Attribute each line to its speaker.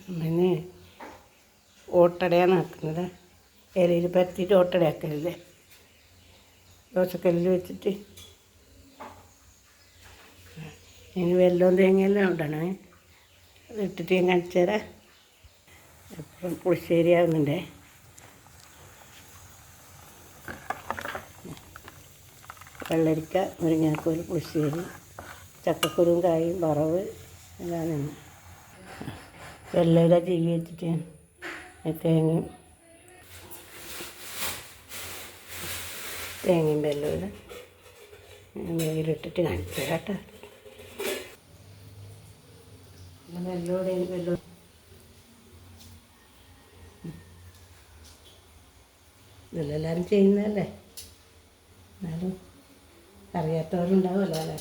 Speaker 1: പിന്നെ ഓട്ടടയാണ് ആക്കുന്നത്. ഇലയിൽ പരത്തിയിട്ട് ഓട്ടടയാക്കലില്ലേ, ദോശക്കല്ലിൽ വെച്ചിട്ട്. ഇനി വെല്ലവും തേങ്ങയെല്ലാം ഇടണേ. അതിട്ടിട്ട് ഞാൻ കാണിച്ചു തരാം. എപ്പോഴും പുളിശ്ശേരി ആകുന്നുണ്ടേ. വെള്ളരിക്ക, മുരിങ്ങാക്കോൽ, പുളിശ്ശേരി, ചക്കക്കുരുവും കായും വറവ് എല്ലാം. വെള്ളരിക്ക ചീകി വെച്ചിട്ട് തേങ്ങയും വെല്ലവും നെയ്യിലിട്ടിട്ട് കാണിച്ചു തരാം കേട്ടോ. വെള്ളം ഇതെല്ലാവരും ചെയ്യുന്നതല്ലേ, എന്നാലും അറിയാത്തവരുണ്ടാവുമല്ലോ അല്ലേ.